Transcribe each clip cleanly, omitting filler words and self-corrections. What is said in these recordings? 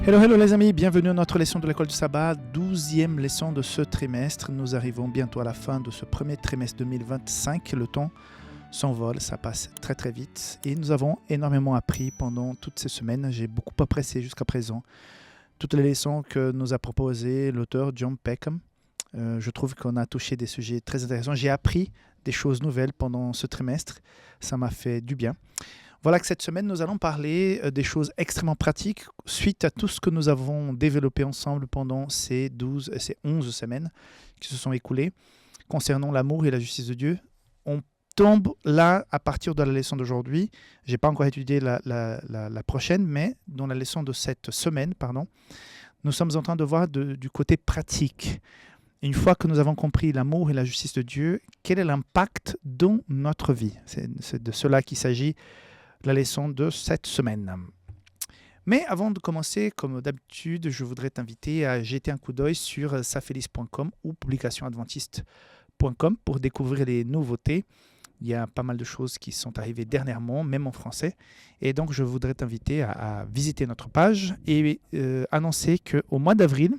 Hello, hello les amis, bienvenue à notre leçon de l'école du sabbat, 12e leçon de ce trimestre. Nous arrivons bientôt à la fin de ce premier trimestre 2025. Le temps s'envole, ça passe très très vite et nous avons énormément appris pendant toutes ces semaines. J'ai beaucoup apprécié jusqu'à présent toutes les leçons que nous a proposées l'auteur John Peckham. Je trouve qu'on a touché des sujets très intéressants. J'ai appris des choses nouvelles pendant ce trimestre, ça m'a fait du bien. Voilà que cette semaine, nous allons parler des choses extrêmement pratiques suite à tout ce que nous avons développé ensemble pendant ces 11 semaines qui se sont écoulées concernant l'amour et la justice de Dieu. On tombe là à partir de la leçon d'aujourd'hui. Je n'ai pas encore étudié la prochaine, mais dans la leçon de cette semaine, nous sommes en train de voir du côté pratique. Une fois que nous avons compris l'amour et la justice de Dieu, quel est l'impact dans notre vie? C'est de cela qu'il s'agit. La leçon de cette semaine. Mais avant de commencer, comme d'habitude, je voudrais t'inviter à jeter un coup d'œil sur safelis.com ou publicationadventiste.com pour découvrir les nouveautés. Il y a pas mal de choses qui sont arrivées dernièrement, même en français. Et donc, je voudrais t'inviter à visiter notre page et annoncer qu'au mois d'avril,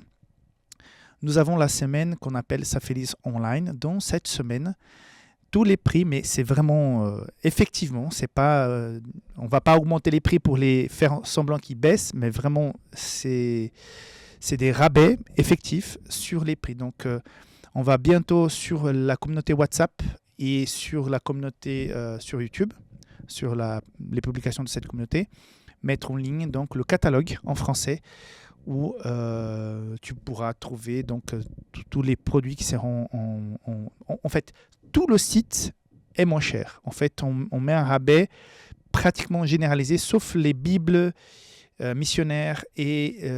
nous avons la semaine qu'on appelle Safelis Online. Dans cette semaine, tous les prix, mais c'est vraiment, effectivement, c'est pas, on ne va pas augmenter les prix pour les faire semblant qu'ils baissent, mais vraiment, c'est des rabais effectifs sur les prix. Donc, on va bientôt sur la communauté WhatsApp et sur la communauté sur YouTube, sur les publications de cette communauté, mettre en ligne donc, le catalogue en français où tu pourras trouver donc, tous les produits qui seront en fait, tout le site est moins cher. En fait, on met un rabais pratiquement généralisé, sauf les Bibles missionnaires et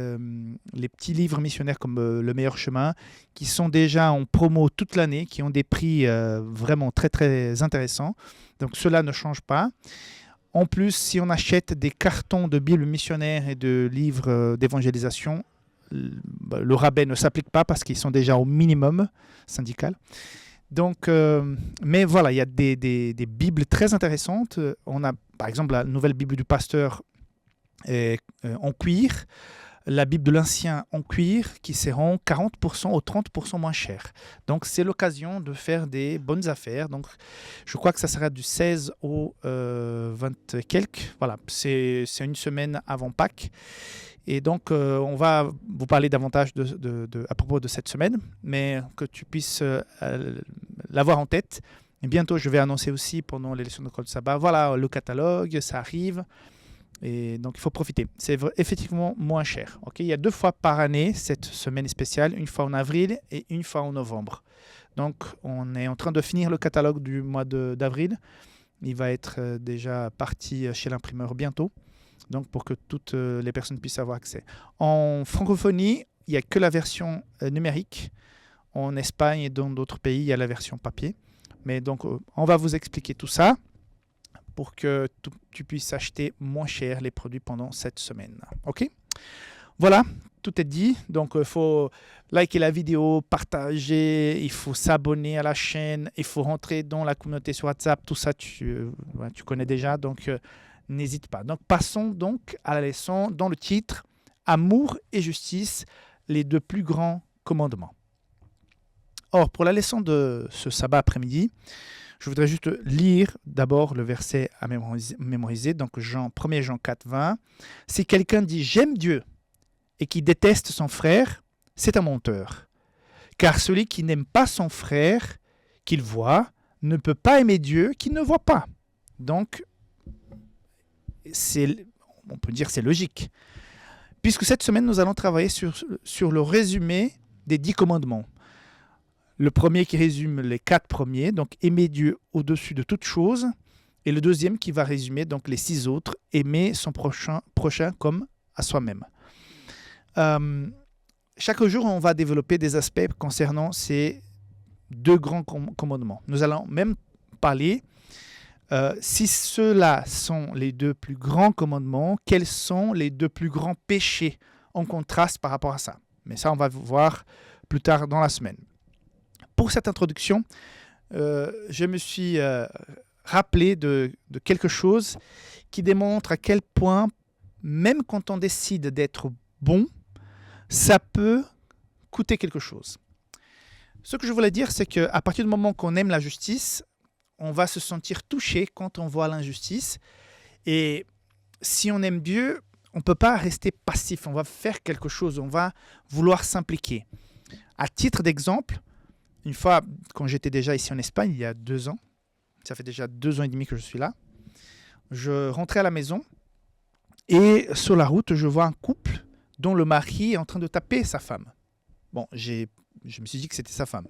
les petits livres missionnaires comme Le meilleur chemin, qui sont déjà en promo toute l'année, qui ont des prix vraiment très, très intéressants. Donc, cela ne change pas. En plus, si on achète des cartons de Bibles missionnaires et de livres d'évangélisation, le rabais ne s'applique pas parce qu'ils sont déjà au minimum syndical. Donc, mais voilà, il y a des Bibles très intéressantes. On a par exemple la nouvelle Bible du pasteur en cuir, la Bible de l'ancien en cuir qui seront 40% ou 30% moins chères. Donc, c'est l'occasion de faire des bonnes affaires. Donc, je crois que ça sera du 16 au 20 et quelques. Voilà, c'est une semaine avant Pâques. Et donc, on va vous parler davantage à propos de cette semaine, mais que tu puisses l'avoir en tête. Et bientôt, je vais annoncer aussi pendant les leçons de l'école de sabbat, voilà, le catalogue, ça arrive. Et donc, il faut profiter. C'est effectivement moins cher. Okay, il y a 2 fois par année cette semaine spéciale, une fois en avril et une fois en novembre. Donc, on est en train de finir le catalogue du mois d'avril. Il va être déjà parti chez l'imprimeur bientôt. Donc, pour que toutes les personnes puissent avoir accès. En francophonie, il n'y a que la version numérique. En Espagne et dans d'autres pays, il y a la version papier. Mais donc, on va vous expliquer tout ça pour que tu puisses acheter moins cher les produits pendant cette semaine. OK? Voilà, tout est dit. Donc, il faut liker la vidéo, partager, il faut s'abonner à la chaîne, il faut rentrer dans la communauté sur WhatsApp. Tout ça, tu connais déjà. Donc, n'hésite pas. Donc, passons donc à la leçon dans le titre « Amour et justice, les 2 plus grands commandements ». Or, pour la leçon de ce sabbat après-midi, je voudrais juste lire d'abord le verset à mémoriser. Donc, 1 Jean 4, 20. « Si quelqu'un dit « J'aime Dieu » et qui déteste son frère, c'est un menteur. Car celui qui n'aime pas son frère qu'il voit ne peut pas aimer Dieu qu'il ne voit pas. » Donc, on peut dire que c'est logique. Puisque cette semaine, nous allons travailler sur le résumé des 10 commandements. Le premier qui résume les 4 premiers, donc aimer Dieu au-dessus de toute chose. Et le deuxième qui va résumer donc les 6 autres, aimer son prochain comme à soi-même. Chaque jour, on va développer des aspects concernant ces 2 grands commandements. Nous allons même parler, si ceux-là sont les 2 plus grands commandements, quels sont les 2 plus grands péchés en contraste par rapport à ça. Mais ça, on va voir plus tard dans la semaine. Pour cette introduction, je me suis rappelé de quelque chose qui démontre à quel point, même quand on décide d'être bon, ça peut coûter quelque chose. Ce que je voulais dire, c'est qu'à partir du moment qu'on aime la justice, on va se sentir touché quand on voit l'injustice. Et si on aime Dieu, on ne peut pas rester passif, on va faire quelque chose, on va vouloir s'impliquer. À titre d'exemple, une fois, quand j'étais déjà ici en Espagne, il y a 2 ans, ça fait déjà 2 ans et demi que je suis là, je rentrais à la maison et sur la route, je vois un couple dont le mari est en train de taper sa femme. Bon, je me suis dit que c'était sa femme.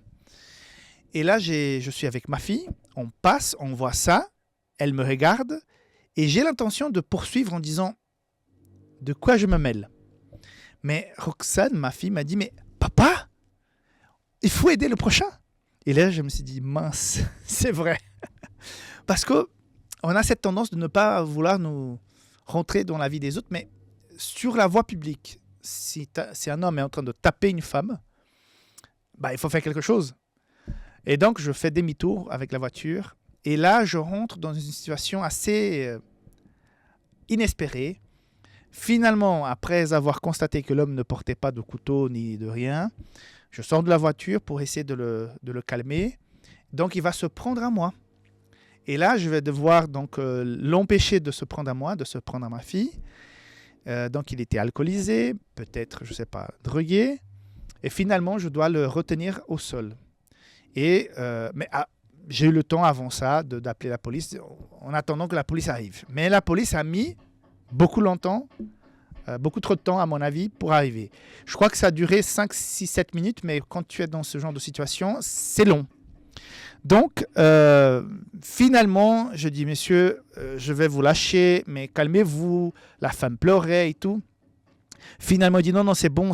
Et là, je suis avec ma fille, on passe, on voit ça, elle me regarde et j'ai l'intention de poursuivre en disant « De quoi je me mêle ?» Mais Roxane, ma fille, m'a dit « Mais papa, il faut aider le prochain !» Et là, je me suis dit « Mince, c'est vrai !» Parce qu'on a cette tendance de ne pas vouloir nous rentrer dans la vie des autres, mais sur la voie publique, si un homme est en train de taper une femme, il faut faire quelque chose. Et donc, je fais demi-tour avec la voiture. Et là, je rentre dans une situation assez inespérée. Finalement, après avoir constaté que l'homme ne portait pas de couteau ni de rien, je sors de la voiture pour essayer de le calmer. Donc, il va se prendre à moi. Et là, je vais devoir donc l'empêcher de se prendre à moi, de se prendre à ma fille. Donc, il était alcoolisé, peut-être, je ne sais pas, drogué. Et finalement, je dois le retenir au sol. Mais j'ai eu le temps avant ça d'appeler la police en attendant que la police arrive. Mais la police a mis beaucoup trop de temps à mon avis pour arriver. Je crois que ça a duré 5, 6, 7 minutes, mais quand tu es dans ce genre de situation, c'est long. Donc, finalement, je dis, monsieur, je vais vous lâcher, mais calmez-vous. La femme pleurait et tout. Finalement, il dit, non, c'est bon.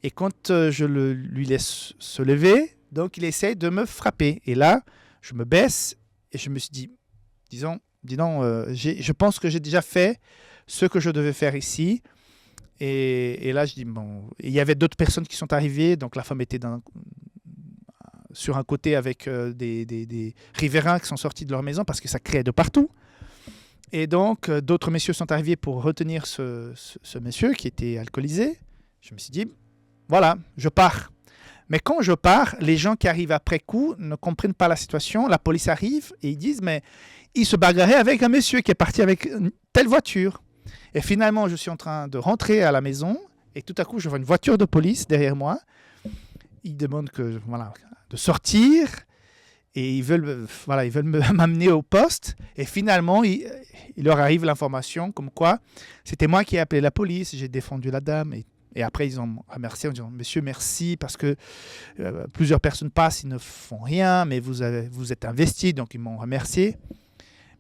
Et quand je lui laisse se lever, donc il essaie de me frapper. Et là, je me baisse et je me suis dit, je pense que j'ai déjà fait ce que je devais faire ici. Et là, je dis, bon, il y avait d'autres personnes qui sont arrivées. Donc la femme était sur un côté avec des riverains qui sont sortis de leur maison parce que ça criait de partout. Et donc, d'autres messieurs sont arrivés pour retenir ce monsieur qui était alcoolisé. Je me suis dit, voilà, je pars. Mais quand je pars, les gens qui arrivent après coup ne comprennent pas la situation. La police arrive et ils disent, mais il se bagarrait avec un monsieur qui est parti avec une telle voiture. Et finalement, je suis en train de rentrer à la maison et tout à coup, je vois une voiture de police derrière moi. Ils demandent de sortir et ils veulent m'amener au poste. Et finalement, il leur arrive l'information comme quoi c'était moi qui ai appelé la police, j'ai défendu la dame. Et après, ils ont remercié en disant « Monsieur, merci, parce que plusieurs personnes passent, ils ne font rien, mais vous êtes investi, donc ils m'ont remercié. »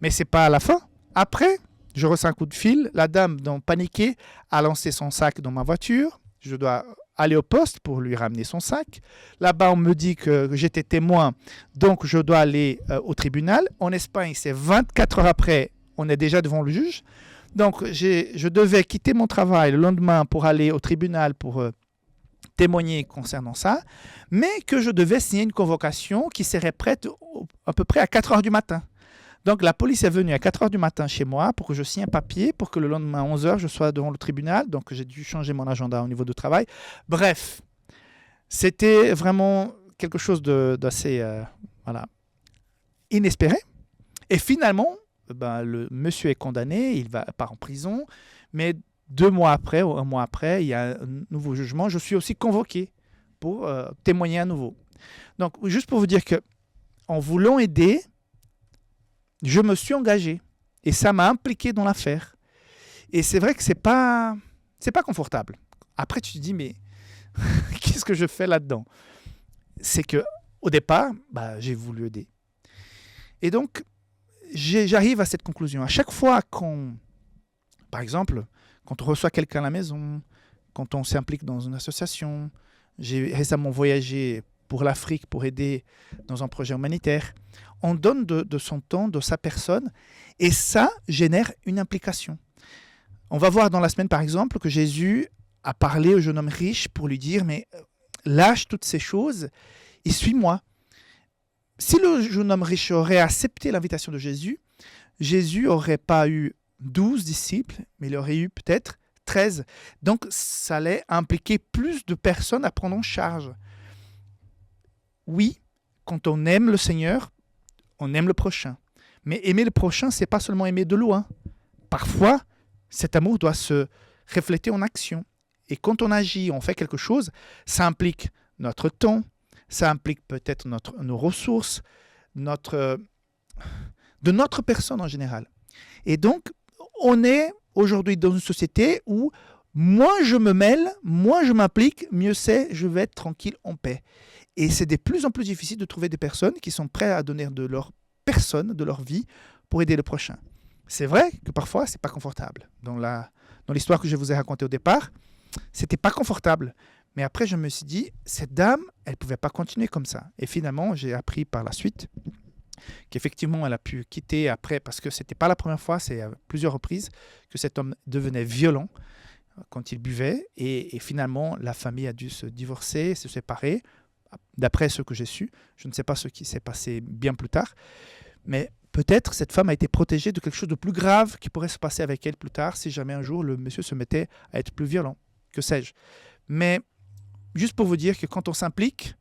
Mais ce n'est pas à la fin. Après, je reçois un coup de fil. La dame, paniquée, a lancé son sac dans ma voiture. Je dois aller au poste pour lui ramener son sac. Là-bas, on me dit que j'étais témoin, donc je dois aller au tribunal. En Espagne, c'est 24 heures après, on est déjà devant le juge. Donc, je devais quitter mon travail le lendemain pour aller au tribunal pour témoigner concernant ça, mais que je devais signer une convocation qui serait prête à peu près à 4 heures du matin. Donc, la police est venue à 4 heures du matin chez moi pour que je signe un papier, pour que le lendemain à 11 heures, je sois devant le tribunal. Donc, j'ai dû changer mon agenda au niveau du travail. Bref, c'était vraiment quelque chose d'assez inespéré. Et finalement, le monsieur est condamné, il part en prison, mais 2 mois après ou 1 mois après, il y a un nouveau jugement. Je suis aussi convoqué pour témoigner à nouveau. Donc, juste pour vous dire qu'en voulant aider, je me suis engagé et ça m'a impliqué dans l'affaire. Et c'est vrai que c'est pas confortable. Après, tu te dis, mais qu'est-ce que je fais là-dedans? C'est qu'au départ, j'ai voulu aider. Et donc, j'arrive à cette conclusion. À chaque fois par exemple, quand on reçoit quelqu'un à la maison, quand on s'implique dans une association, j'ai récemment voyagé pour l'Afrique pour aider dans un projet humanitaire, on donne de son temps, de sa personne, et ça génère une implication. On va voir dans la semaine, par exemple, que Jésus a parlé au jeune homme riche pour lui dire, mais lâche toutes ces choses et suis-moi. Si le jeune homme riche aurait accepté l'invitation de Jésus, Jésus n'aurait pas eu 12 disciples, mais il aurait eu peut-être 13. Donc, ça allait impliquer plus de personnes à prendre en charge. Oui, quand on aime le Seigneur, on aime le prochain. Mais aimer le prochain, c'est pas seulement aimer de loin. Parfois, cet amour doit se refléter en action. Et quand on agit, on fait quelque chose, ça implique notre temps, ça implique peut-être nos ressources, de notre personne en général. Et donc, on est aujourd'hui dans une société où moins je me mêle, moins je m'implique, mieux c'est, je vais être tranquille en paix. Et c'est de plus en plus difficile de trouver des personnes qui sont prêtes à donner de leur personne, de leur vie, pour aider le prochain. C'est vrai que parfois, ce n'est pas confortable. Dans l'histoire que je vous ai racontée au départ, ce n'était pas confortable. Mais après, je me suis dit, cette dame, elle ne pouvait pas continuer comme ça. Et finalement, j'ai appris par la suite qu'effectivement, elle a pu quitter après, parce que ce n'était pas la première fois, c'est à plusieurs reprises, que cet homme devenait violent quand il buvait. Et finalement, la famille a dû se divorcer, se séparer, d'après ce que j'ai su. Je ne sais pas ce qui s'est passé bien plus tard. Mais peut-être cette femme a été protégée de quelque chose de plus grave qui pourrait se passer avec elle plus tard si jamais un jour le monsieur se mettait à être plus violent. Que sais-je. Mais juste pour vous dire que quand on s'implique,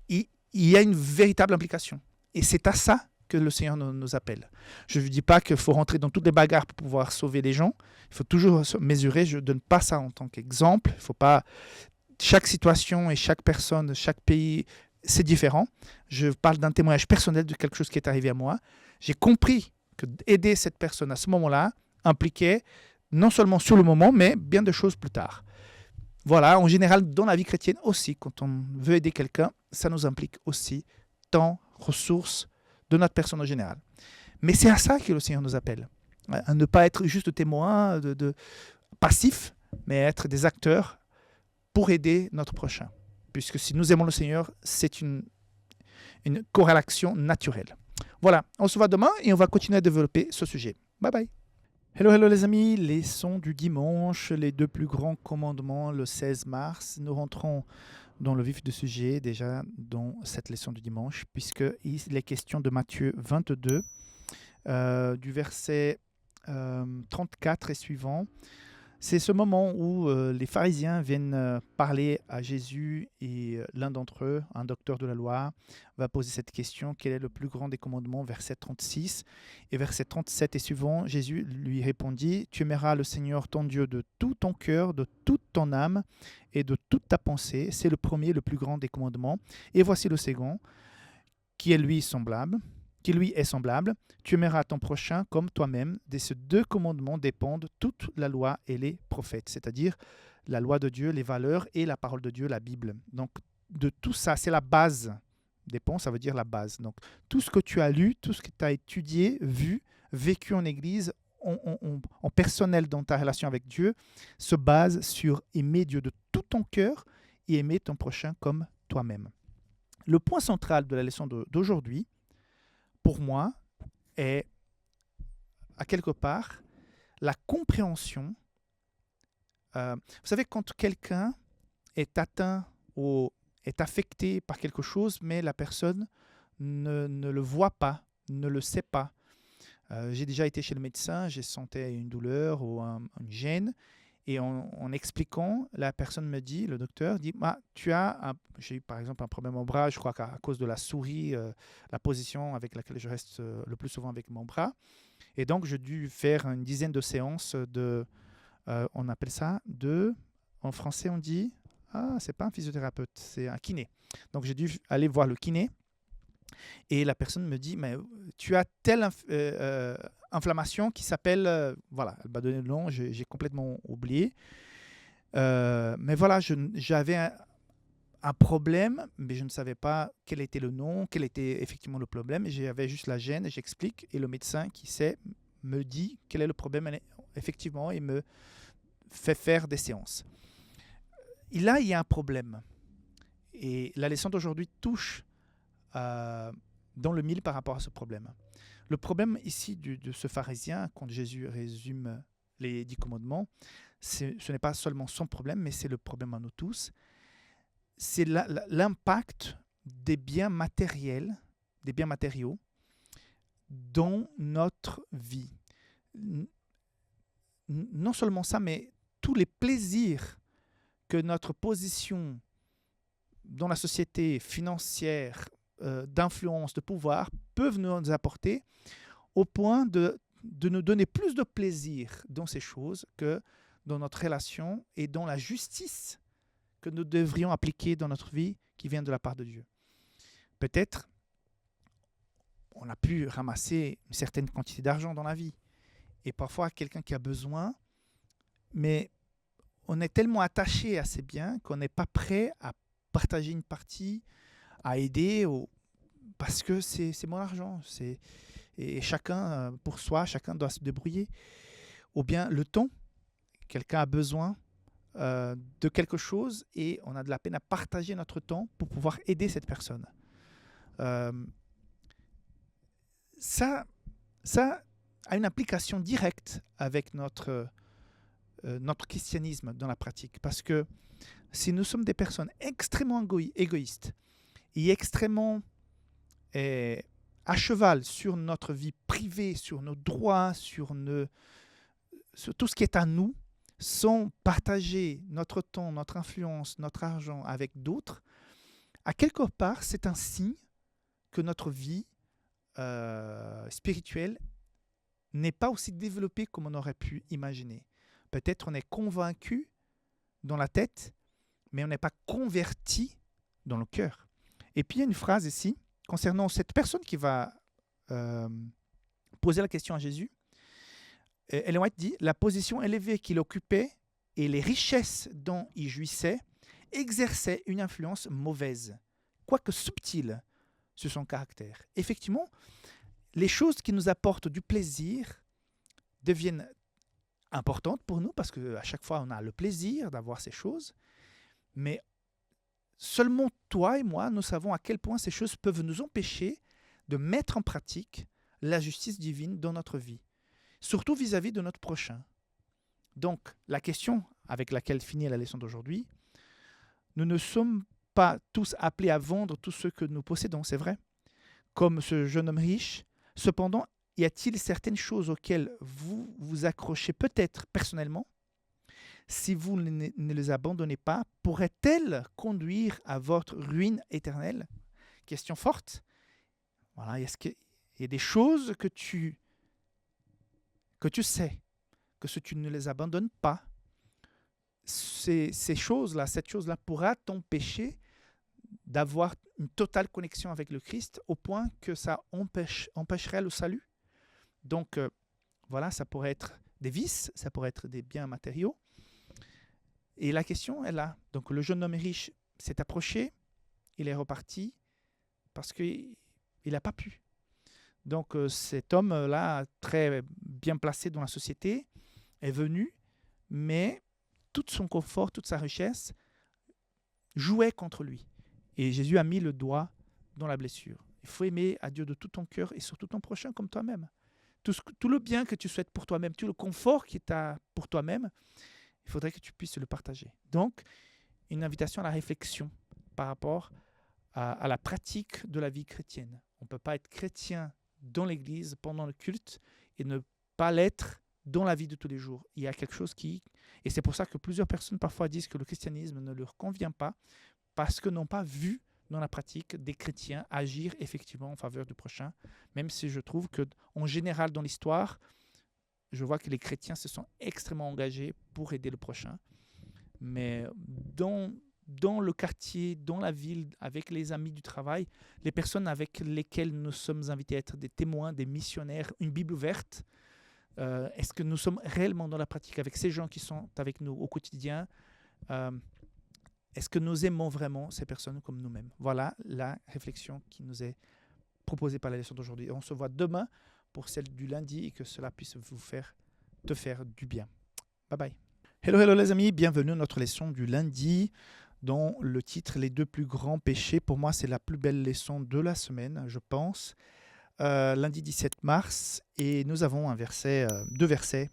il y a une véritable implication. Et c'est à ça que le Seigneur nous appelle. Je ne dis pas qu'il faut rentrer dans toutes les bagarres pour pouvoir sauver les gens. Il faut toujours se mesurer. Je ne donne pas ça en tant qu'exemple. Il faut pas... Chaque situation et chaque personne, chaque pays, c'est différent. Je parle d'un témoignage personnel de quelque chose qui est arrivé à moi. J'ai compris que aider cette personne à ce moment-là impliquait non seulement sur le moment, mais bien de choses plus tard. Voilà, en général, dans la vie chrétienne aussi, quand on veut aider quelqu'un, ça nous implique aussi temps, ressources de notre personne en général. Mais c'est à ça que le Seigneur nous appelle. À ne pas être juste témoins, passifs, mais être des acteurs pour aider notre prochain. Puisque si nous aimons le Seigneur, c'est une corrélation naturelle. Voilà, on se voit demain et on va continuer à développer ce sujet. Bye bye. Hello les amis, les sons du dimanche, les deux plus grands commandements le 16 mars. Nous rentrons dans le vif du sujet déjà dans cette leçon du dimanche, puisqu'il est question de Matthieu 22, du verset 34 et suivant. C'est ce moment où les pharisiens viennent parler à Jésus et l'un d'entre eux, un docteur de la loi, va poser cette question: quel est le plus grand des commandements? Verset 36 et verset 37 et suivant, Jésus lui répondit: tu aimeras le Seigneur ton Dieu de tout ton cœur, de toute ton âme et de toute ta pensée. C'est le premier, le plus grand des commandements. Et voici le second, qui lui est semblable. Tu aimeras ton prochain comme toi-même. De ces deux commandements dépendent toute la loi et les prophètes, c'est-à-dire la loi de Dieu, les valeurs et la parole de Dieu, la Bible. Donc, de tout ça, c'est la base. Dépend, ça veut dire la base. Donc, tout ce que tu as lu, tout ce que tu as étudié, vu, vécu en église, en personnel dans ta relation avec Dieu, se base sur aimer Dieu de tout ton cœur et aimer ton prochain comme toi-même. Le point central de la leçon d'aujourd'hui, pour moi, est à quelque part la compréhension. Vous savez, quand quelqu'un est atteint ou est affecté par quelque chose, mais la personne ne le voit pas, ne le sait pas. J'ai déjà été chez le médecin, j'ai senti une douleur ou une gêne, et en expliquant, la personne me dit, le docteur dit, j'ai eu par exemple un problème au bras, je crois qu'à cause de la souris, la position avec laquelle je reste le plus souvent avec mon bras. Et donc, j'ai dû faire une dizaine de séances on appelle ça en français on dit, c'est pas un physiothérapeute, c'est un kiné. Donc, j'ai dû aller voir le kiné. Et la personne me dit, mais tu as telle inflammation qui s'appelle... voilà, elle m'a donné le nom, j'ai complètement oublié. Mais voilà, j'avais un problème, mais je ne savais pas quel était le nom, quel était effectivement le problème. J'avais juste la gêne, j'explique, et le médecin qui sait me dit quel est le problème, effectivement, et me fait faire des séances. Et là, il y a un problème. Et la leçon d'aujourd'hui touche dans le mille par rapport à ce problème. Le problème ici de ce pharisien, quand Jésus résume les 10 commandements, ce n'est pas seulement son problème, mais c'est le problème à nous tous. C'est l'impact des biens matériels, des biens matériaux dans notre vie. non seulement ça, mais tous les plaisirs que notre position dans la société financière, d'influence, de pouvoir, peuvent nous apporter au point de nous donner plus de plaisir dans ces choses que dans notre relation et dans la justice que nous devrions appliquer dans notre vie qui vient de la part de Dieu. Peut-être on a pu ramasser une certaine quantité d'argent dans la vie et parfois quelqu'un qui a besoin, mais on est tellement attaché à ces biens qu'on n'est pas prêt à partager une partie, à aider, parce que c'est mon argent. Et chacun, pour soi, chacun doit se débrouiller. Ou bien le temps, quelqu'un a besoin de quelque chose et on a de la peine à partager notre temps pour pouvoir aider cette personne. Ça a une implication directe avec notre christianisme dans la pratique. Parce que si nous sommes des personnes extrêmement égoïstes et extrêmement à cheval sur notre vie privée, sur nos droits, sur tout ce qui est à nous, sans partager notre temps, notre influence, notre argent avec d'autres, à quelque part, c'est un signe que notre vie spirituelle n'est pas aussi développée comme on aurait pu imaginer. Peut-être on est convaincu dans la tête, mais on n'est pas converti dans le cœur. Et puis il y a une phrase ici concernant cette personne qui va poser la question à Jésus. Ellen White dit « La position élevée qu'il occupait et les richesses dont il jouissait exerçaient une influence mauvaise, quoique subtile, sur son caractère. » Effectivement, les choses qui nous apportent du plaisir deviennent importantes pour nous parce qu'à chaque fois, on a le plaisir d'avoir ces choses. Mais seulement toi et moi, nous savons à quel point ces choses peuvent nous empêcher de mettre en pratique la justice divine dans notre vie, surtout vis-à-vis de notre prochain. Donc, la question avec laquelle finit la leçon d'aujourd'hui, nous ne sommes pas tous appelés à vendre tout ce que nous possédons, c'est vrai, comme ce jeune homme riche. Cependant, y a-t-il certaines choses auxquelles vous vous accrochez peut-être personnellement? Si vous ne les abandonnez pas, pourraient-elles conduire à votre ruine éternelle? Question forte. Voilà, est-ce qu'il y a des choses que tu sais, que si tu ne les abandonnes pas, ces choses-là, cette chose-là pourra t'empêcher d'avoir une totale connexion avec le Christ au point que ça empêcherait le salut. Donc, voilà, ça pourrait être des vices, ça pourrait être des biens matériaux. Et la question est là. Donc, le jeune homme riche s'est approché, il est reparti parce qu'il n'a pas pu. Donc, cet homme-là, très bien placé dans la société, est venu, mais tout son confort, toute sa richesse jouait contre lui. Et Jésus a mis le doigt dans la blessure. Il faut aimer à Dieu de tout ton cœur et surtout ton prochain comme toi-même. Tout le bien que tu souhaites pour toi-même, tout le confort que tu as pour toi-même, il faudrait que tu puisses le partager. Donc, une invitation à la réflexion par rapport à la pratique de la vie chrétienne. On ne peut pas être chrétien dans l'Église pendant le culte et ne pas l'être dans la vie de tous les jours. Il y a quelque chose qui... Et c'est pour ça que plusieurs personnes parfois disent que le christianisme ne leur convient pas parce qu'ils n'ont pas vu dans la pratique des chrétiens agir effectivement en faveur du prochain, même si je trouve qu'en général dans l'histoire, je vois que les chrétiens se sont extrêmement engagés pour aider le prochain. Mais dans le quartier, dans la ville, avec les amis du travail, les personnes avec lesquelles nous sommes invités à être des témoins, des missionnaires, une Bible ouverte, est-ce que nous sommes réellement dans la pratique avec ces gens qui sont avec nous au quotidien? Est-ce que nous aimons vraiment ces personnes comme nous-mêmes? Voilà la réflexion qui nous est proposée par la leçon d'aujourd'hui. On se voit demain pour celle du lundi et que cela puisse te faire du bien. Bye bye. Hello les amis, bienvenue à notre leçon du lundi dont le titre « Les deux plus grands péchés ». Pour moi, c'est la plus belle leçon de la semaine, je pense. Lundi 17 mars, et nous avons deux versets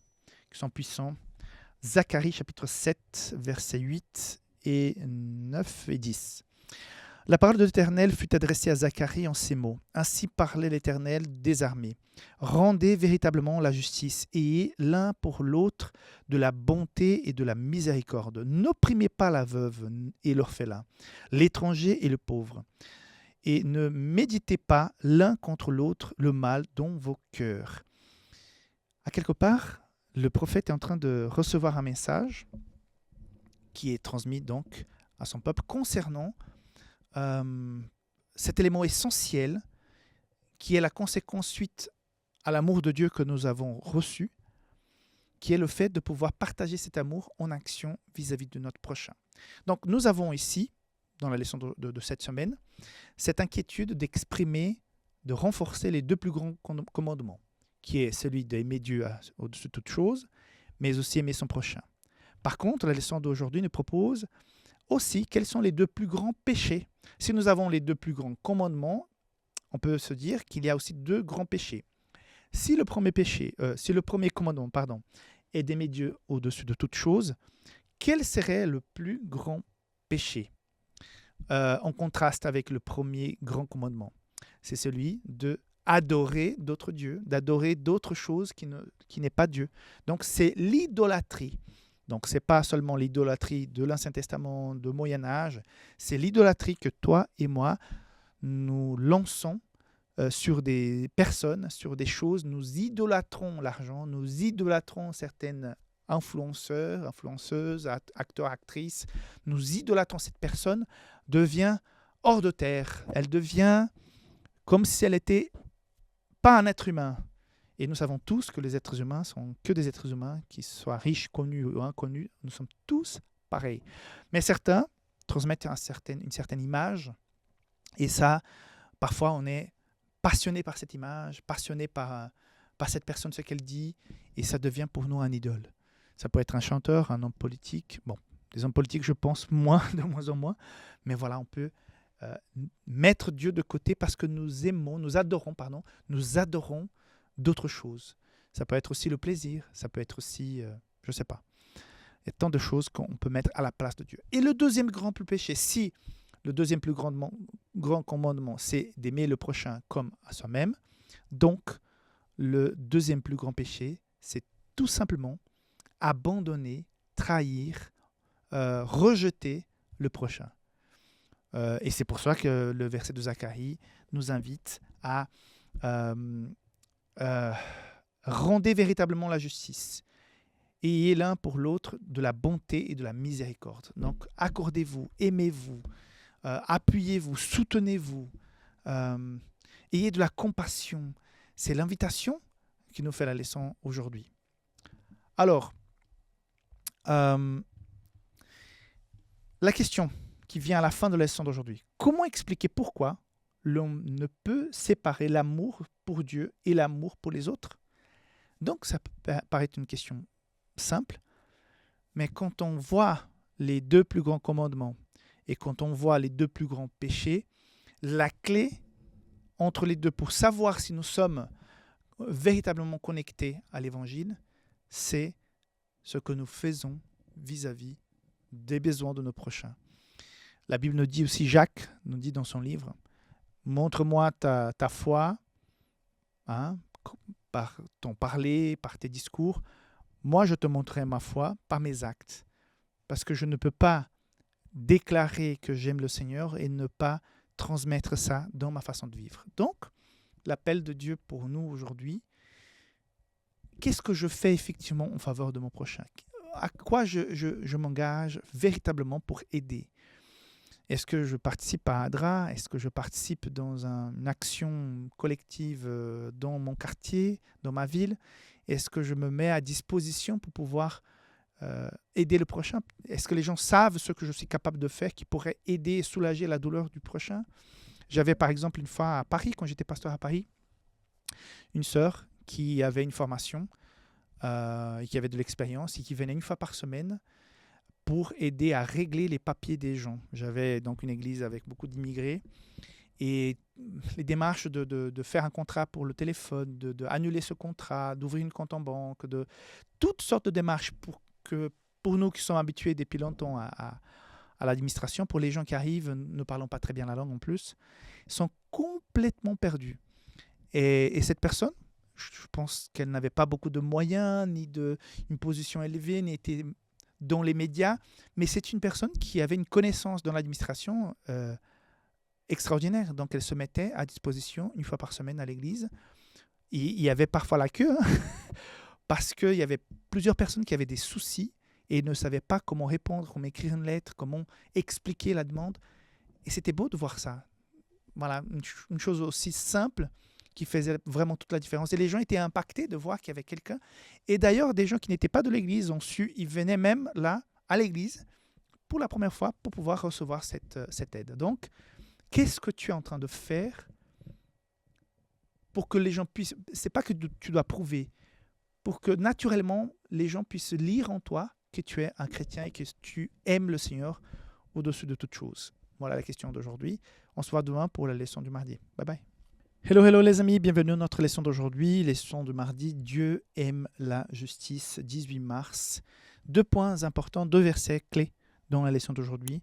qui sont puissants. Zacharie chapitre 7, versets 8 et 9 et 10. La parole de l'Éternel fut adressée à Zacharie en ces mots. Ainsi parlait l'Éternel des armées. Rendez véritablement la justice et ayez l'un pour l'autre de la bonté et de la miséricorde. N'opprimez pas la veuve et l'orphelin, l'étranger et le pauvre. Et ne méditez pas l'un contre l'autre le mal dans vos cœurs. À quelque part, le prophète est en train de recevoir un message qui est transmis donc à son peuple concernant cet élément essentiel qui est la conséquence suite à l'amour de Dieu que nous avons reçu, qui est le fait de pouvoir partager cet amour en action vis-à-vis de notre prochain. Donc nous avons ici, dans la leçon de cette semaine, cette inquiétude d'exprimer, de renforcer les deux plus grands commandements, qui est celui d'aimer Dieu au-dessus de toute chose, mais aussi aimer son prochain. Par contre, la leçon d'aujourd'hui nous propose aussi quels sont les deux plus grands péchés. Si nous avons les deux plus grands commandements, on peut se dire qu'il y a aussi deux grands péchés. Si le premier commandement, est d'aimer Dieu au-dessus de toute chose, quel serait le plus grand péché en contraste avec le premier grand commandement? C'est celui de adorer d'autres dieux, d'adorer d'autres choses qui n'est pas Dieu. Donc c'est l'idolâtrie. Donc, ce n'est pas seulement l'idolâtrie de l'Ancien Testament, de Moyen-Âge, c'est l'idolâtrie que toi et moi, nous lançons sur des personnes, sur des choses. Nous idolâtrons l'argent, nous idolâtrons certaines influenceuses, acteurs, actrices. Nous idolâtrons cette personne, devient hors de terre. Elle devient comme si elle n'était pas un être humain. Et nous savons tous que les êtres humains sont que des êtres humains, qu'ils soient riches, connus ou inconnus. Nous sommes tous pareils. Mais certains transmettent une certaine image. Et ça, parfois, on est passionné par cette image, passionné par cette personne, ce qu'elle dit. Et ça devient pour nous un idole. Ça peut être un chanteur, un homme politique. Bon, des hommes politiques, je pense, de moins en moins. Mais voilà, on peut mettre Dieu de côté parce que nous adorons d'autres choses. Ça peut être aussi le plaisir, ça peut être aussi, je ne sais pas. Il y a tant de choses qu'on peut mettre à la place de Dieu. Et le deuxième grand péché, si le deuxième plus grand commandement, c'est d'aimer le prochain comme à soi-même, donc le deuxième plus grand péché, c'est tout simplement abandonner, trahir, rejeter le prochain. Et c'est pour ça que le verset de Zacharie nous invite à rendez véritablement la justice et ayez l'un pour l'autre de la bonté et de la miséricorde. Donc, accordez-vous, aimez-vous, appuyez-vous, soutenez-vous, ayez de la compassion. C'est l'invitation qui nous fait la leçon aujourd'hui. Alors, la question qui vient à la fin de la leçon d'aujourd'hui, comment expliquer pourquoi l'on ne peut séparer l'amour pour Dieu et l'amour pour les autres? Donc, ça peut paraître une question simple, mais quand on voit les deux plus grands commandements et quand on voit les deux plus grands péchés, la clé entre les deux pour savoir si nous sommes véritablement connectés à l'Évangile, c'est ce que nous faisons vis-à-vis des besoins de nos prochains. La Bible nous dit aussi, Jacques nous dit dans son livre, montre-moi ta foi, par ton parler, par tes discours. Moi, je te montrerai ma foi par mes actes. Parce que je ne peux pas déclarer que j'aime le Seigneur et ne pas transmettre ça dans ma façon de vivre. Donc, l'appel de Dieu pour nous aujourd'hui, qu'est-ce que je fais effectivement en faveur de mon prochain? À quoi je m'engage véritablement pour aider? Est-ce que je participe à ADRA? Est-ce que je participe dans une action collective dans mon quartier, dans ma ville? Est-ce que je me mets à disposition pour pouvoir aider le prochain? Est-ce que les gens savent ce que je suis capable de faire qui pourrait aider et soulager la douleur du prochain? J'avais par exemple une fois à Paris, quand j'étais pasteur à Paris, une sœur qui avait une formation et qui avait de l'expérience et qui venait une fois par semaine pour aider à régler les papiers des gens. J'avais donc une église avec beaucoup d'immigrés et les démarches de faire un contrat pour le téléphone, d'annuler ce contrat, d'ouvrir une compte en banque, de toutes sortes de démarches pour nous qui sommes habitués depuis longtemps à à l'administration, pour les gens qui arrivent, ne parlant pas très bien la langue en plus, sont complètement perdus. Et cette personne, je pense qu'elle n'avait pas beaucoup de moyens, ni une position élevée, ni était dans les médias, mais c'est une personne qui avait une connaissance dans l'administration extraordinaire. Donc, elle se mettait à disposition une fois par semaine à l'église. Il y avait parfois la queue, hein, parce qu'il y avait plusieurs personnes qui avaient des soucis et ne savaient pas comment répondre, comment écrire une lettre, comment expliquer la demande. Et c'était beau de voir ça. Voilà, une chose aussi simple qui faisait vraiment toute la différence. Et les gens étaient impactés de voir qu'il y avait quelqu'un. Et d'ailleurs, des gens qui n'étaient pas de l'église ont su, ils venaient même là, à l'église, pour la première fois, pour pouvoir recevoir cette aide. Donc, qu'est-ce que tu es en train de faire pour que les gens puissent... C'est pas que tu dois prouver, pour que naturellement, les gens puissent lire en toi que tu es un chrétien et que tu aimes le Seigneur au-dessus de toute chose. Voilà la question d'aujourd'hui. On se voit demain pour la leçon du mardi. Bye bye. Hello les amis, bienvenue à notre leçon d'aujourd'hui, leçon du mardi, Dieu aime la justice, 18 mars. 2 points importants, 2 versets clés dans la leçon d'aujourd'hui.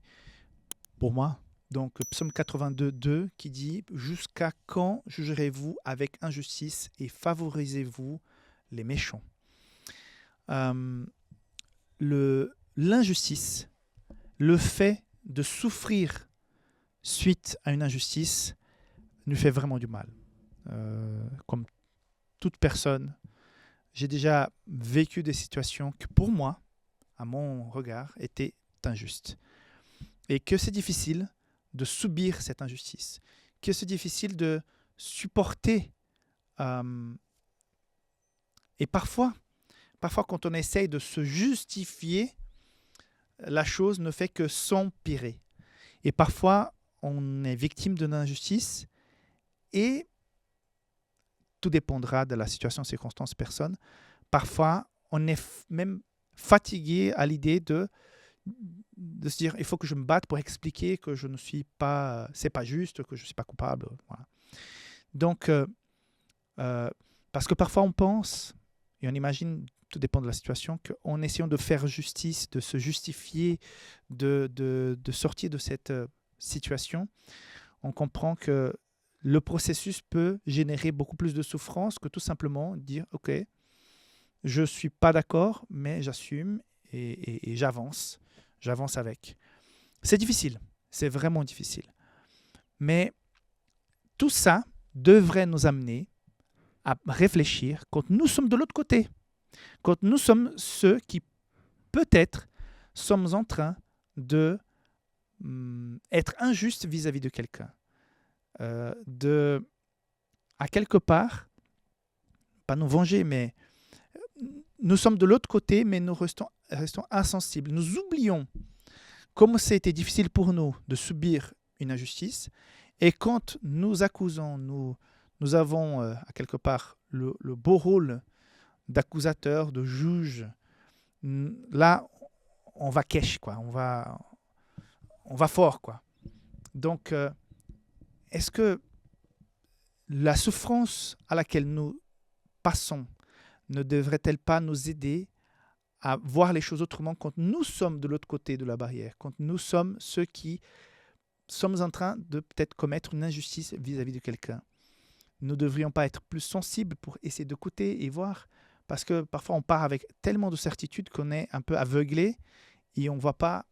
Pour moi, donc Psaume 82, 2 qui dit « Jusqu'à quand jugerez-vous avec injustice et favorisez-vous les méchants ?» L'injustice, le fait de souffrir suite à une injustice nous fait vraiment du mal. Comme toute personne, j'ai déjà vécu des situations que pour moi, à mon regard, étaient injustes. Et que c'est difficile de subir cette injustice, que c'est difficile de supporter. Et parfois, quand on essaye de se justifier, la chose ne fait que s'empirer. Et parfois, on est victime d'une injustice et tout dépendra de la situation, circonstance, personne. Parfois, on est même fatigué à l'idée de se dire il faut que je me batte pour expliquer que je ne suis pas, c'est pas juste, que je ne suis pas coupable. Voilà. Donc, parce que parfois on pense, et on imagine, tout dépend de la situation, qu'en essayant de faire justice, de se justifier, de sortir de cette situation, on comprend que le processus peut générer beaucoup plus de souffrance que tout simplement dire « Ok, je ne suis pas d'accord, mais j'assume et j'avance. J'avance avec. » C'est difficile, c'est vraiment difficile. Mais tout ça devrait nous amener à réfléchir quand nous sommes de l'autre côté, quand nous sommes ceux qui peut-être sommes en train de être injustes vis-à-vis de quelqu'un. À quelque part, pas nous venger, mais nous sommes de l'autre côté, mais nous restons insensibles. Nous oublions comme c'était difficile pour nous de subir une injustice, et quand nous accusons, nous avons à quelque part le beau rôle d'accusateur, de juge. Là, on va cash, quoi. On va fort, quoi. Donc, est-ce que la souffrance à laquelle nous passons ne devrait-elle pas nous aider à voir les choses autrement quand nous sommes de l'autre côté de la barrière, quand nous sommes ceux qui sommes en train de peut-être commettre une injustice vis-à-vis de quelqu'un? Nous ne devrions pas être plus sensibles pour essayer d'écouter et voir, parce que parfois on part avec tellement de certitude qu'on est un peu aveuglé et on ne voit pas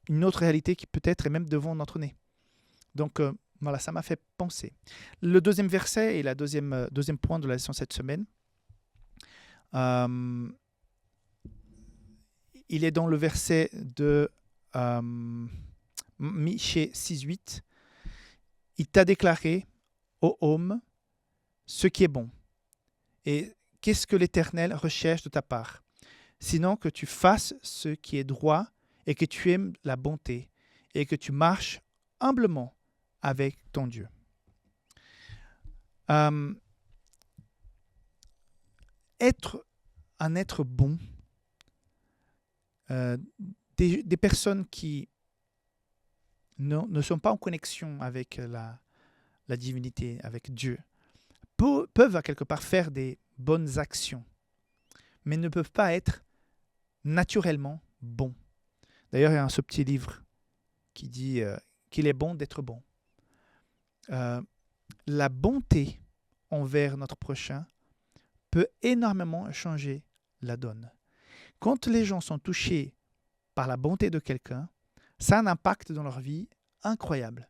une autre réalité qui peut-être est même devant notre nez. Donc, voilà, ça m'a fait penser. Le deuxième verset et le deuxième point de la leçon cette semaine, il est dans le verset de Michée 6.8. Il t'a déclaré, ô homme, ce qui est bon. Et qu'est-ce que l'Éternel recherche de ta part? Sinon que tu fasses ce qui est droit et que tu aimes la bonté et que tu marches humblement avec ton Dieu. Être un être bon, des personnes qui ne sont pas en connexion avec la divinité, avec Dieu, peuvent à quelque part faire des bonnes actions, mais ne peuvent pas être naturellement bons. D'ailleurs, il y a ce petit livre qui dit qu'il est bon d'être bon. La bonté envers notre prochain peut énormément changer la donne. Quand les gens sont touchés par la bonté de quelqu'un, ça a un impact dans leur vie incroyable.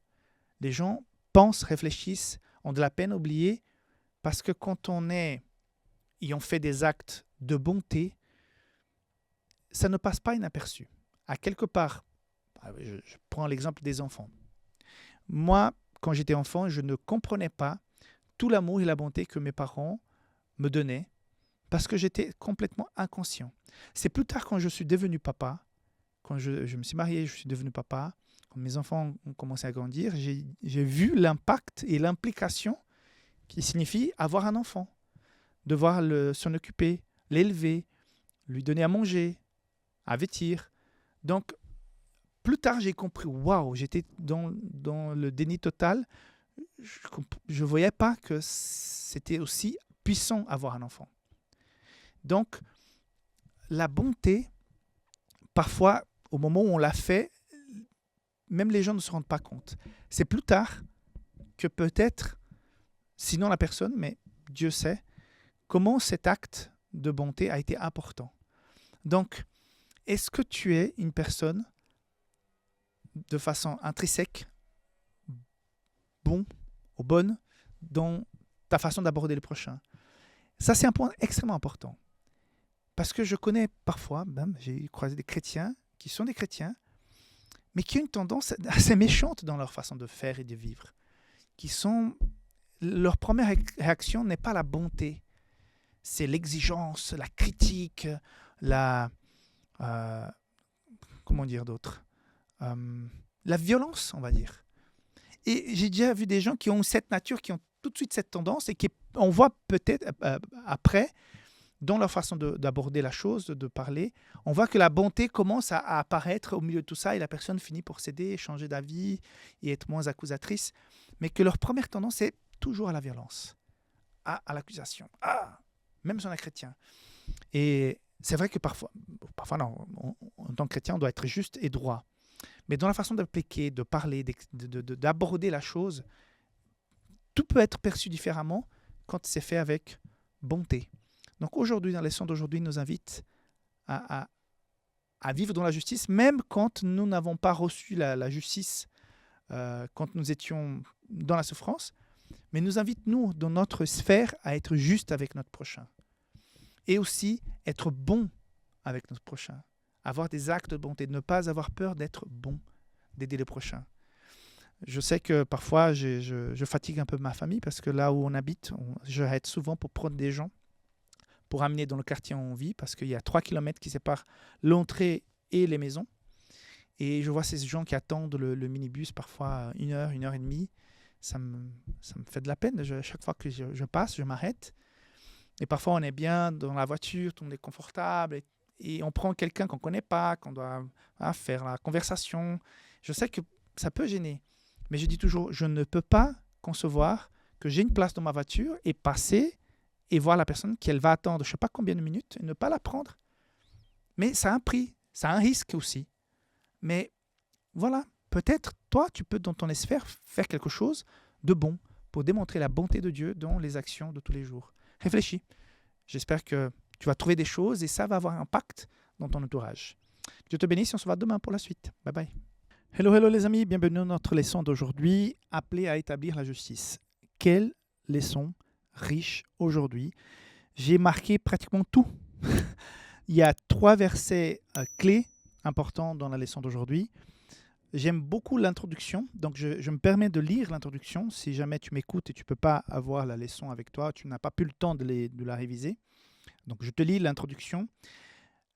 Les gens pensent, réfléchissent, ont de la peine à oublier, parce que quand ayant fait des actes de bonté, ça ne passe pas inaperçu. À quelque part, je prends l'exemple des enfants. Moi, quand j'étais enfant, je ne comprenais pas tout l'amour et la bonté que mes parents me donnaient, parce que j'étais complètement inconscient. C'est plus tard, quand je suis devenu papa, quand je me suis marié, je suis devenu papa, quand mes enfants ont commencé à grandir, j'ai vu l'impact et l'implication qui signifie avoir un enfant, devoir s'en occuper, l'élever, lui donner à manger, à vêtir. Donc, plus tard, j'ai compris, waouh, j'étais dans le déni total. Je ne voyais pas que c'était aussi puissant avoir un enfant. Donc, la bonté, parfois, au moment où on l'a fait, même les gens ne se rendent pas compte. C'est plus tard que peut-être, sinon la personne, mais Dieu sait, comment cet acte de bonté a été important. Donc, est-ce que tu es une personne de façon intrinsèque, bon ou bonne, dans ta façon d'aborder le prochain? Ça, c'est un point extrêmement important. Parce que je connais parfois, j'ai croisé des chrétiens qui sont des chrétiens, mais qui ont une tendance assez méchante dans leur façon de faire et de vivre. Leur première réaction n'est pas la bonté, c'est l'exigence, la critique, comment dire d'autre, la violence, on va dire. Et j'ai déjà vu des gens qui ont cette nature, qui ont tout de suite cette tendance, et on voit peut-être après, dans leur façon d'aborder la chose, de parler, on voit que la bonté commence à apparaître au milieu de tout ça, et la personne finit pour céder, changer d'avis et être moins accusatrice, mais que leur première tendance est toujours à la violence, à l'accusation, même si on est chrétien. Et c'est vrai que parfois non, en tant que chrétien, on doit être juste et droit. Mais dans la façon d'appliquer, de parler, d'aborder la chose, tout peut être perçu différemment quand c'est fait avec bonté. Donc aujourd'hui, dans la leçon d'aujourd'hui, nous invite à vivre dans la justice, même quand nous n'avons pas reçu la justice, quand nous étions dans la souffrance, mais nous invite, nous, dans notre sphère, à être juste avec notre prochain. Et aussi être bon avec notre prochain. Avoir des actes de bonté, ne pas avoir peur d'être bon, d'aider le prochain. Je sais que parfois, je fatigue un peu ma famille parce que là où on habite, j'arrête souvent pour prendre des gens, pour amener dans le quartier où on vit, parce qu'il y a 3 kilomètres qui séparent l'entrée et les maisons. Et je vois ces gens qui attendent le minibus parfois 1 heure, 1 heure et demie. Ça me fait de la peine. Chaque fois que je passe, je m'arrête. Et parfois, on est bien dans la voiture, tout le monde est confortable. Et on prend quelqu'un qu'on ne connaît pas, qu'on doit faire la conversation. Je sais que ça peut gêner. Mais je dis toujours, je ne peux pas concevoir que j'ai une place dans ma voiture et passer et voir la personne qu'elle va attendre, je ne sais pas combien de minutes, et ne pas la prendre. Mais ça a un prix, ça a un risque aussi. Mais voilà, peut-être toi, tu peux dans ton sphère faire quelque chose de bon pour démontrer la bonté de Dieu dans les actions de tous les jours. Réfléchis. J'espère que tu vas trouver des choses et ça va avoir un impact dans ton entourage. Dieu te bénisse et on se voit demain pour la suite. Bye bye. Hello les amis, bienvenue dans notre leçon d'aujourd'hui, appelée à établir la justice. Quelle leçon riche aujourd'hui. J'ai marqué pratiquement tout. Il y a 3 versets clés importants dans la leçon d'aujourd'hui. J'aime beaucoup l'introduction, donc je me permets de lire l'introduction. Si jamais tu m'écoutes et tu ne peux pas avoir la leçon avec toi, tu n'as pas pu le temps de la réviser. Donc je te lis l'introduction.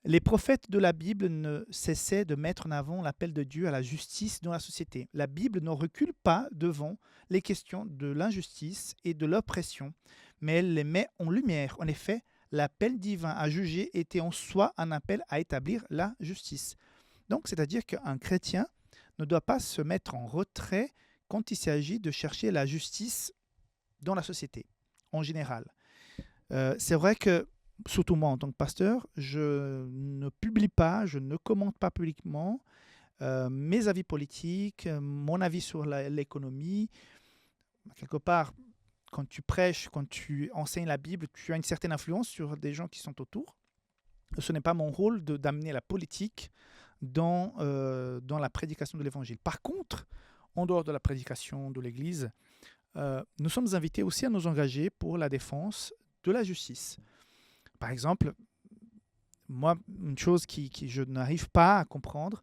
Les prophètes de la Bible ne cessaient de mettre en avant l'appel de Dieu à la justice dans la société. La Bible ne recule pas devant les questions de l'injustice et de l'oppression, mais elle les met en lumière. En effet, l'appel divin à juger était en soi un appel à établir la justice. Donc, c'est-à-dire qu'un chrétien ne doit pas se mettre en retrait quand il s'agit de chercher la justice dans la société, en général. C'est vrai que surtout moi en tant que pasteur, je ne publie pas, je ne commente pas publiquement mes avis politiques, mon avis sur l'économie. Quelque part, quand tu prêches, quand tu enseignes la Bible, tu as une certaine influence sur des gens qui sont autour. Ce n'est pas mon rôle d'amener la politique dans la prédication de l'Évangile. Par contre, en dehors de la prédication de l'Église, nous sommes invités aussi à nous engager pour la défense de la justice. Par exemple, moi, une chose que je n'arrive pas à comprendre,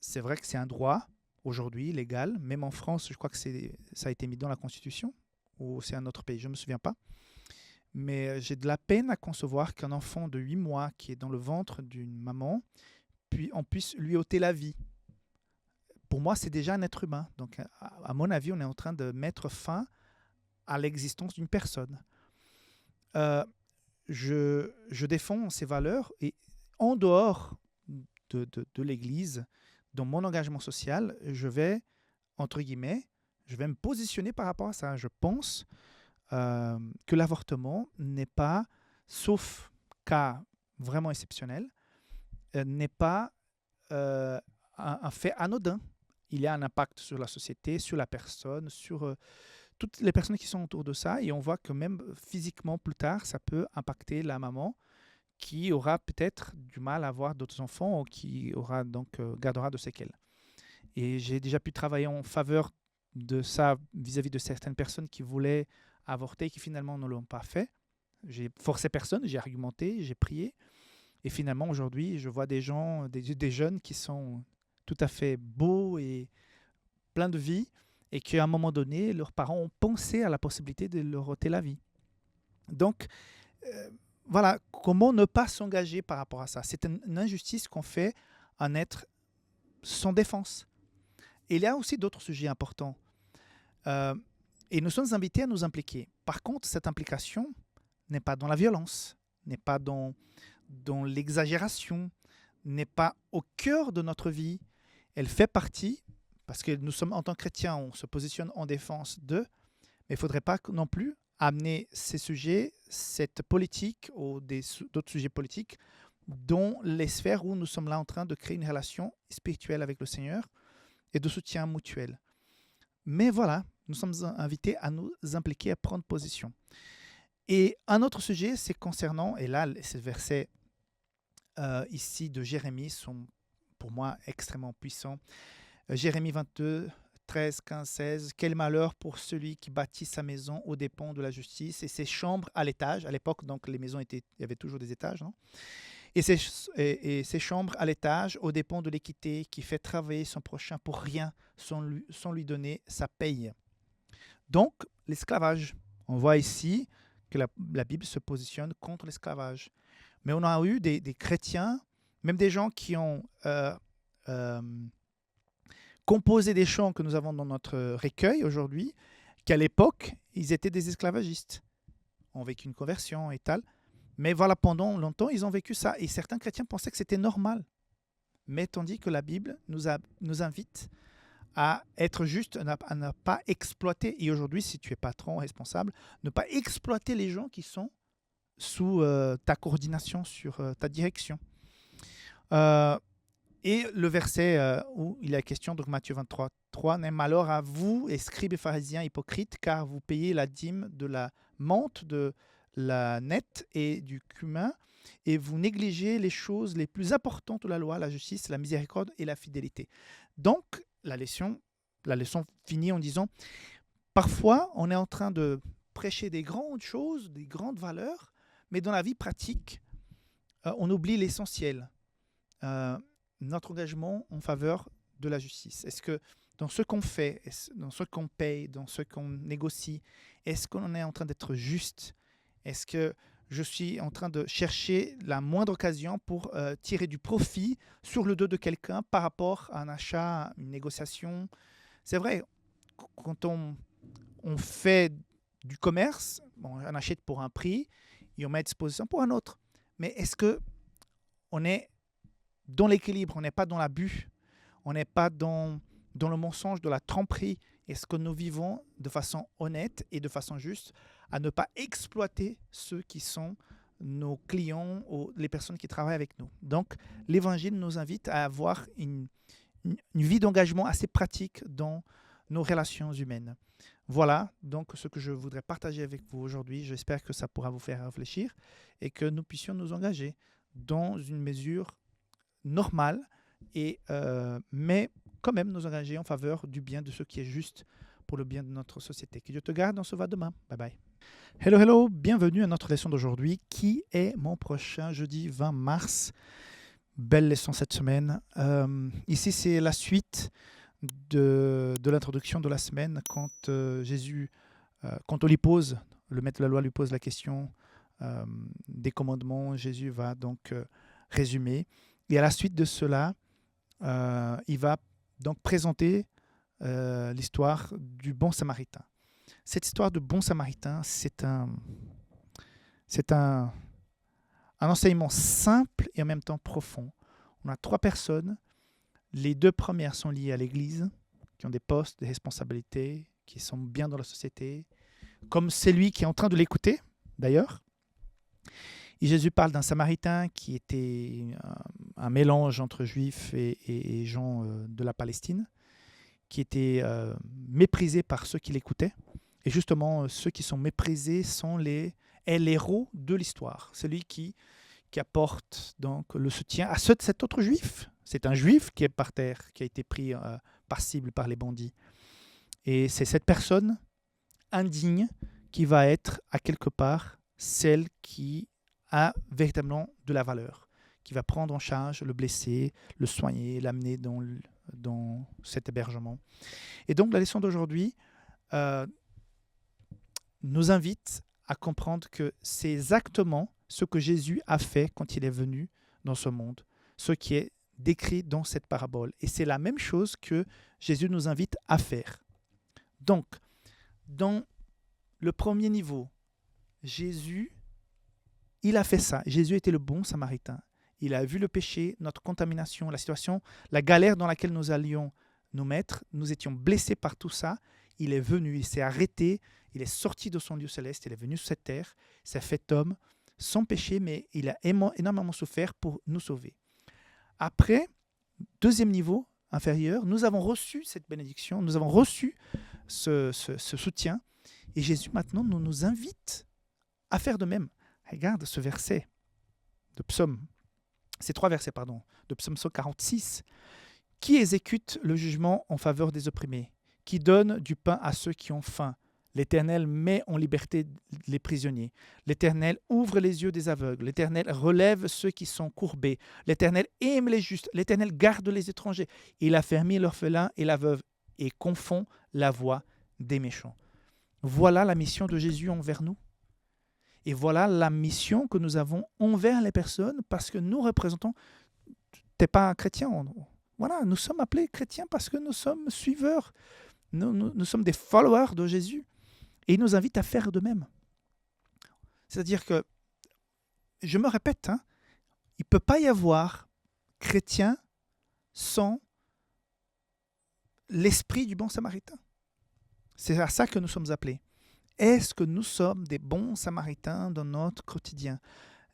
c'est vrai que c'est un droit aujourd'hui légal, même en France, je crois que ça a été mis dans la Constitution, ou c'est un autre pays, je ne me souviens pas. Mais j'ai de la peine à concevoir qu'un enfant de 8 mois qui est dans le ventre d'une maman, puis on puisse lui ôter la vie. Pour moi, c'est déjà un être humain. Donc, à mon avis, on est en train de mettre fin à l'existence d'une personne. Je défends ces valeurs et en dehors de l'Église, dans mon engagement social, je vais, entre guillemets, je vais me positionner par rapport à ça. Je pense que l'avortement n'est pas, sauf cas vraiment exceptionnel, n'est pas un fait anodin. Il y a un impact sur la société, sur la personne, sur toutes les personnes qui sont autour de ça. Et on voit que même physiquement, plus tard, ça peut impacter la maman qui aura peut-être du mal à avoir d'autres enfants ou qui aura donc gardera de séquelles. Et j'ai déjà pu travailler en faveur de ça vis-à-vis de certaines personnes qui voulaient avorter et qui finalement ne l'ont pas fait. J'ai forcé personne, j'ai argumenté, j'ai prié. Et finalement, aujourd'hui, je vois des gens, des jeunes qui sont tout à fait beaux et pleins de vie et qu'à un moment donné, leurs parents ont pensé à la possibilité de leur ôter la vie. Donc, voilà, comment ne pas s'engager par rapport à ça? C'est une injustice qu'on fait à un être sans défense. Et il y a aussi d'autres sujets importants. Et nous sommes invités à nous impliquer. Par contre, cette implication n'est pas dans la violence, n'est pas dans l'exagération, n'est pas au cœur de notre vie. Elle fait partie, parce que nous sommes en tant que chrétiens, on se positionne en défense d'eux, mais il ne faudrait pas non plus amener ces sujets, cette politique ou d'autres sujets politiques dans les sphères où nous sommes là en train de créer une relation spirituelle avec le Seigneur et de soutien mutuel. Mais voilà, nous sommes invités à nous impliquer, à prendre position. Et un autre sujet, c'est concernant, et là, ces versets ici de Jérémie sont pour moi extrêmement puissants. Jérémie 22, 13, 15, 16. Quel malheur pour celui qui bâtit sa maison aux dépens de la justice et ses chambres à l'étage. À l'époque, donc, les maisons il y avait toujours des étages, non? Et ses chambres à l'étage aux dépens de l'équité qui fait travailler son prochain pour rien sans lui donner sa paye. Donc, l'esclavage. On voit ici que la Bible se positionne contre l'esclavage. Mais on a eu des chrétiens, même des gens qui ont composé des chants que nous avons dans notre recueil aujourd'hui, qu'à l'époque, ils étaient des esclavagistes. Ont vécu une conversion et tal. Mais voilà, pendant longtemps, ils ont vécu ça. Et certains chrétiens pensaient que c'était normal. Mais tandis que la Bible nous invite à être juste, à ne pas exploiter. Et aujourd'hui, si tu es patron, responsable, ne pas exploiter les gens qui sont sous ta coordination, sur ta direction. Et le verset où il est question, donc Matthieu 23, 3, « N'est malheur à vous, et scribes et pharisiens hypocrites, car vous payez la dîme de la menthe, de la nette et du cumin, et vous négligez les choses les plus importantes de la loi, la justice, la miséricorde et la fidélité. » Donc, la leçon finit en disant, parfois, on est en train de prêcher des grandes choses, des grandes valeurs, mais dans la vie pratique, on oublie l'essentiel. Notre engagement en faveur de la justice. Est-ce que dans ce qu'on fait, dans ce qu'on paye, dans ce qu'on négocie, est-ce qu'on est en train d'être juste? Est-ce que je suis en train de chercher la moindre occasion pour tirer du profit sur le dos de quelqu'un par rapport à un achat, une négociation? C'est vrai, quand on fait du commerce, on achète pour un prix et on met à disposition pour un autre. Mais est-ce qu'on est dans l'équilibre, on n'est pas dans l'abus, on n'est pas dans le mensonge, de la tromperie? Est-ce que nous vivons de façon honnête et de façon juste, à ne pas exploiter ceux qui sont nos clients ou les personnes qui travaillent avec nous? Donc, l'Évangile nous invite à avoir une une vie d'engagement assez pratique dans nos relations humaines. Voilà donc ce que je voudrais partager avec vous aujourd'hui. J'espère que ça pourra vous faire réfléchir et que nous puissions nous engager dans une mesure normale, mais quand même nous engager en faveur du bien de ce qui est juste pour le bien de notre société. Que Dieu te garde, on se voit demain. Bye bye. Hello, hello, bienvenue à notre leçon d'aujourd'hui qui est mon prochain jeudi 20 mars. Belle leçon cette semaine. Ici, c'est la suite de l'introduction de la semaine quand quand on lui pose, le maître de la loi lui pose la question des commandements. Jésus va donc résumer. Et à la suite de cela, il va donc présenter l'histoire du bon samaritain. Cette histoire de bon samaritain, c'est un enseignement simple et en même temps profond. On a 3 personnes. Les 2 premières sont liées à l'Église, qui ont des postes, des responsabilités, qui sont bien dans la société, comme celui qui est en train de l'écouter, d'ailleurs. Et Jésus parle d'un Samaritain qui était un mélange entre Juifs et gens de la Palestine, qui était méprisé par ceux qui l'écoutaient. Et justement, ceux qui sont méprisés sont les héros de l'histoire. Celui qui apporte donc le soutien à cet autre Juif. C'est un Juif qui est par terre, qui a été pris par cible par les bandits. Et c'est cette personne indigne qui va être, à quelque part, celle qui a véritablement de la valeur, qui va prendre en charge le blessé, le soigner, l'amener dans cet hébergement. Et donc, la leçon d'aujourd'hui nous invite à comprendre que c'est exactement ce que Jésus a fait quand il est venu dans ce monde, ce qui est décrit dans cette parabole. Et c'est la même chose que Jésus nous invite à faire. Donc, dans le premier niveau, Jésus, il a fait ça. Jésus était le bon samaritain. Il a vu le péché, notre contamination, la situation, la galère dans laquelle nous allions nous mettre. Nous étions blessés par tout ça. Il est venu, il s'est arrêté, il est sorti de son lieu céleste, il est venu sur cette terre, il s'est fait homme, sans péché, mais il a énormément souffert pour nous sauver. Après, deuxième niveau inférieur, nous avons reçu cette bénédiction, nous avons reçu ce soutien, et Jésus maintenant nous invite à faire de même. Regarde ce verset de Psaume, ces 3 versets, de Psaume 146. Qui exécute le jugement en faveur des opprimés, qui donne du pain à ceux qui ont faim. L'Éternel met en liberté les prisonniers. L'Éternel ouvre les yeux des aveugles. L'Éternel relève ceux qui sont courbés. L'Éternel aime les justes. L'Éternel garde les étrangers. Il a fermé l'orphelin et la veuve et confond la voix des méchants. Voilà la mission de Jésus envers nous. Et voilà la mission que nous avons envers les personnes parce que nous représentons... Tu n'es pas un chrétien. Voilà, nous sommes appelés chrétiens parce que nous sommes suiveurs. Nous sommes des followers de Jésus. Et il nous invite à faire de même. C'est-à-dire que, je me répète, il ne peut pas y avoir chrétien sans l'esprit du bon samaritain. C'est à ça que nous sommes appelés. Est-ce que nous sommes des bons samaritains dans notre quotidien?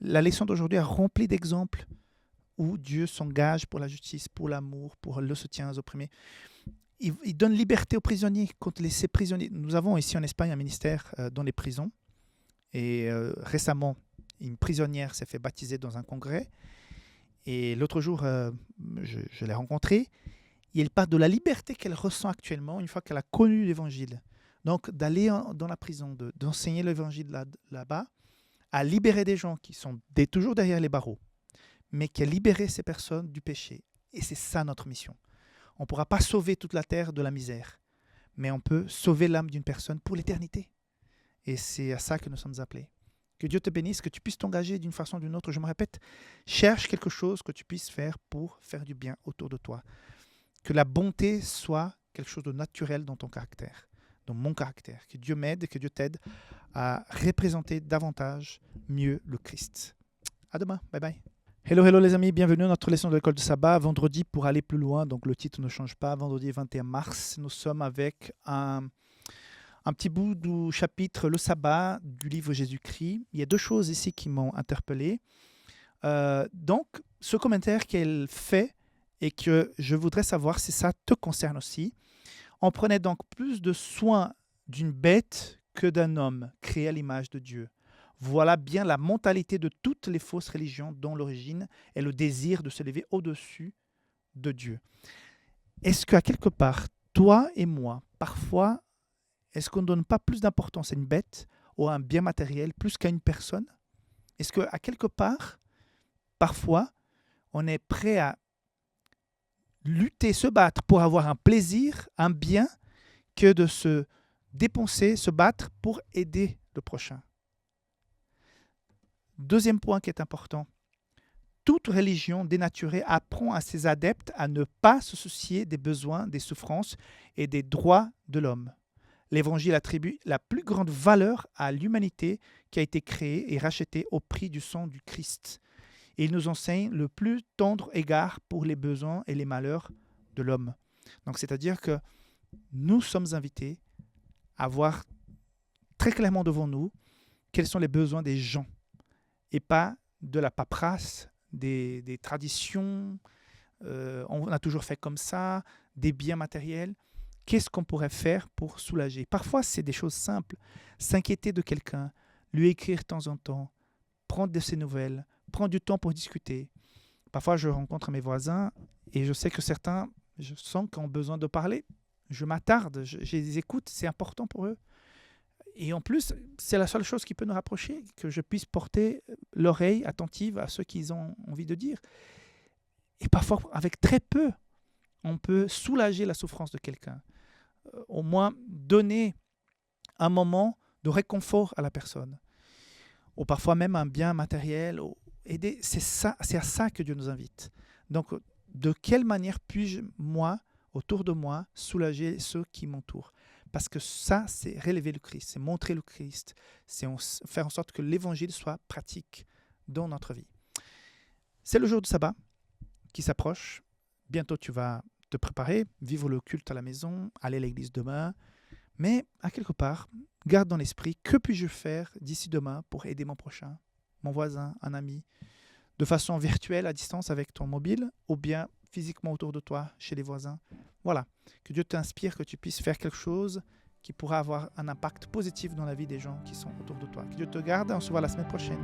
La leçon d'aujourd'hui est remplie d'exemples où Dieu s'engage pour la justice, pour l'amour, pour le soutien aux opprimés. Il donne liberté aux prisonniers contre ces prisonniers. Nous avons ici en Espagne un ministère dans les prisons. Et récemment, une prisonnière s'est fait baptiser dans un congrès. Et l'autre jour, je l'ai rencontrée. Et elle parle de la liberté qu'elle ressent actuellement une fois qu'elle a connu l'Évangile. Donc, d'aller dans la prison, d'enseigner l'Évangile là-bas, à libérer des gens qui sont toujours derrière les barreaux, mais qui a libéré ces personnes du péché. Et c'est ça notre mission. On ne pourra pas sauver toute la terre de la misère, mais on peut sauver l'âme d'une personne pour l'éternité. Et c'est à ça que nous sommes appelés. Que Dieu te bénisse, que tu puisses t'engager d'une façon ou d'une autre. Je me répète, cherche quelque chose que tu puisses faire pour faire du bien autour de toi. Que la bonté soit quelque chose de naturel dans ton caractère, dans mon caractère. Que Dieu m'aide et que Dieu t'aide à représenter davantage, mieux le Christ. À demain. Bye bye. Hello, hello les amis, bienvenue à notre leçon de l'école de sabbat. Vendredi, pour aller plus loin, donc le titre ne change pas. Vendredi 21 mars, nous sommes avec un petit bout du chapitre Le sabbat du livre Jésus-Christ. Il y a 2 choses ici qui m'ont interpellé. Donc, ce commentaire qu'elle fait et que je voudrais savoir si ça te concerne aussi. On prenait donc plus de soin d'une bête que d'un homme créé à l'image de Dieu. Voilà bien la mentalité de toutes les fausses religions dont l'origine est le désir de se lever au-dessus de Dieu. Est-ce qu'à quelque part, toi et moi, parfois, est-ce qu'on ne donne pas plus d'importance à une bête ou à un bien matériel plus qu'à une personne? Est-ce qu'à quelque part, parfois, on est prêt à lutter, se battre pour avoir un plaisir, un bien, que de se dépenser, se battre pour aider le prochain? Deuxième point qui est important, toute religion dénaturée apprend à ses adeptes à ne pas se soucier des besoins, des souffrances et des droits de l'homme. L'Évangile attribue la plus grande valeur à l'humanité qui a été créée et rachetée au prix du sang du Christ. Et il nous enseigne le plus tendre égard pour les besoins et les malheurs de l'homme. Donc, c'est-à-dire que nous sommes invités à voir très clairement devant nous quels sont les besoins des gens et pas de la paperasse, des traditions, on a toujours fait comme ça, des biens matériels. Qu'est-ce qu'on pourrait faire pour soulager? Parfois, c'est des choses simples. S'inquiéter de quelqu'un, lui écrire de temps en temps, prendre de ses nouvelles, prendre du temps pour discuter. Parfois, je rencontre mes voisins et je sais que certains, je sens qu'ils ont besoin de parler. Je m'attarde, je les écoute, c'est important pour eux. Et en plus, c'est la seule chose qui peut nous rapprocher, que je puisse porter l'oreille attentive à ce qu'ils ont envie de dire. Et parfois, avec très peu, on peut soulager la souffrance de quelqu'un. Au moins, donner un moment de réconfort à la personne. Ou parfois même un bien matériel. Aider, c'est à ça que Dieu nous invite. Donc, de quelle manière puis-je, moi, autour de moi, soulager ceux qui m'entourent? Parce que ça, c'est relever le Christ, c'est montrer le Christ, c'est faire en sorte que l'Évangile soit pratique dans notre vie. C'est le jour du sabbat qui s'approche. Bientôt, tu vas te préparer, vivre le culte à la maison, aller à l'église demain. Mais à quelque part, garde dans l'esprit, que puis-je faire d'ici demain pour aider mon prochain, mon voisin, un ami, de façon virtuelle, à distance avec ton mobile, ou bien physiquement autour de toi, chez les voisins. Voilà, que Dieu t'inspire, que tu puisses faire quelque chose qui pourra avoir un impact positif dans la vie des gens qui sont autour de toi. Que Dieu te garde, on se voit la semaine prochaine.